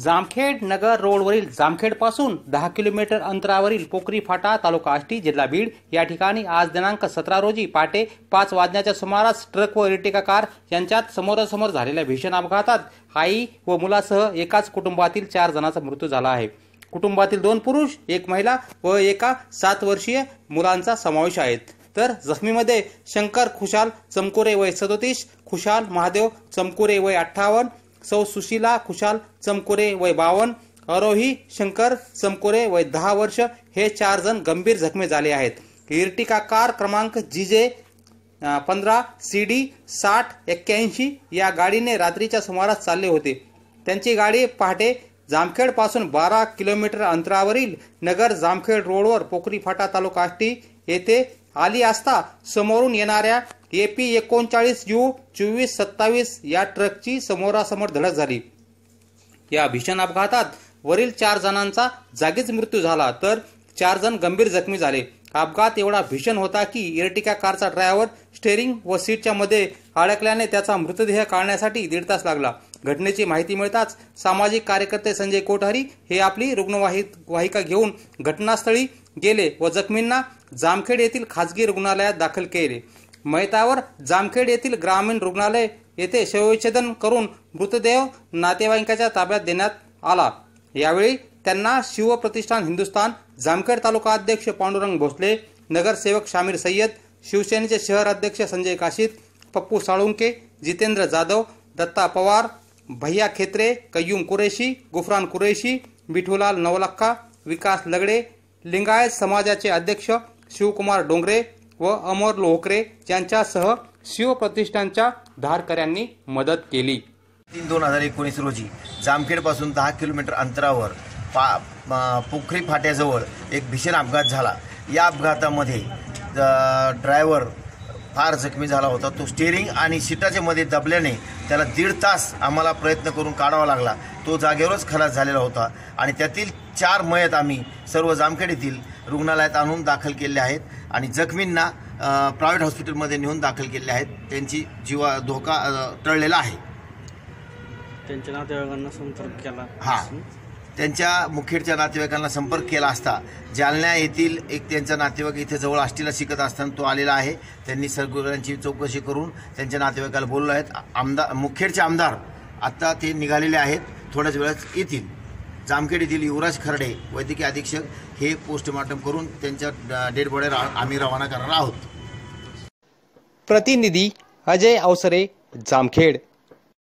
जामखेड नगर रोडवरील जामखेड पासून 10 किलोमीटर अंतरावरील पोखरी फाटा तालुका आष्टी जिल्हा बीड या ठिकाणी आज दिनांक 17 रोजी पहाटे 5 वाजण्याच्या सुमारास ट्रक व इर्टिगा कार यांच्यात समोरासमोर झालेल्या भीषण अपघातात आई व मुलासह एकाच कुटुंबातील 4 जणांचा मृत्यू झाला आहे। कुटुंबातील 2 पुरुष, 1 महिला व एका 7 वर्षीय मुलांचा समावेश आहे। तर जखमीमध्ये शंकर खुशाल चमकुरे वय 37, खुशाल महादेव चमकुरे वय 58, सौ सुशीला खुशाल चमकुरे वय 52, आरोही शंकर चमकुरे वय 10 वर्ष हे 4 जण गंभीर जखमी झाले आहेत। इर्टिगा कार क्रमांक GJ 15 CD 6081 या गाडीने रात्रीच्या सुमारास चालले होते। त्यांची गाडी पहाटे जामखेड पासून 12 किलोमीटर अंतरावरील नगर जामखेड रोडवर पोखरी फाटा तालुका आष्टी येथे आली असता समोरून येणाऱ्या AP 39U 2427 या ट्रकची समोरासमोर धडक झाली। या भीषण अपघातात वरील 4 जणांचा जागीच मृत्यू झाला तर 4 जण गंभीर जखमी झाले। अपघात एवढा भीषण होता की इर्टिगा कारचा ड्रायव्हर स्टेअरिंग व सीटच्या मध्ये अडकल्याने त्याचा मृतदेह काढण्यासाठी 1.5 तास लागला। घटनेची माहिती मिळताच सामाजिक कार्यकर्ते संजय कोठारी हे आपली रुग्णवाहिका घेऊन घटनास्थळी गेले व जखमींना जामखेड येथील खासगी रुग्णालयात दाखल केले। मैतावर जामखेड येथील ग्रामीण रुग्णालय येथे शवविच्छेदन करून मृतदेह नातेवाईकांच्या ताब्यात देण्यात आला। यावेळी त्यांना शिवप्रतिष्ठान हिंदुस्थान जामखेड तालुका अध्यक्ष पांडुरंग भोसले, नगरसेवक शामीर सय्यद, शिवसेनेचे शहर अध्यक्ष संजय काशीद, पप्पू साळुंके, जितेंद्र जाधव, दत्ता पवार, भैया खेत्रे, कय्यूम कुरेशी, गुफरान कुरेशी, बिठूलाल नवलखा, विकास लगडे, लिंगायत समाजाचे अध्यक्ष शिवकुमार डोंगरे व अमर लोहकरे यांच्यासह शिवप्रतिष्ठानच्या धारकऱ्यांनी मदत केली। 3/2019 रोजी जामखेड पासून 10 किलोमीटर अंतरावर पोखरी फाट्याजवळ एक भीषण अपघात झाला। या अपघातामध्ये ड्रायव्हर फार जखमी झाला होता। तो स्टीअरिंग आणि सीटाच्या मध्ये दबल्याने त्याला 1.5 तास आम्हाला प्रयत्न करून काढावा लागला। तो जागेवरच खलास झालेला होता आणि त्यातील 4 मयत आम्ही सर्व जामखेड येथील रुग्णालयात आणून दाखल केले आहेत आणि जखमींना प्रायव्हेट हॉस्पिटलमध्ये नेऊन दाखल केले आहेत। त्यांची जीवा धोका टळलेला आहे। त्यांच्या नातेवाईकांना संपर्क केला? त्यांच्या मुखेडच्या नातेवाईकांना संपर्क केला असता जालना येथील एक त्यांचा नातेवाईक इथे जवळ आष्टीला शिकत असताना तो आलेला आहे। त्यांनी सगळ्यांची चौकशी करून त्यांच्या नातेवाईकाला बोललो आहेत। मुखेडचे आमदार आता ते निघालेले आहेत, थोड्याच वेळात येतील। जामखेड येथील युवराज खर्डे वैद्यकीय अधीक्षक हे पोस्टमॉर्टम करून त्यांच्या डेड बॉडी आम्ही रवाना करणार आहोत। प्रतिनिधी अजय अवसरे, जामखेड।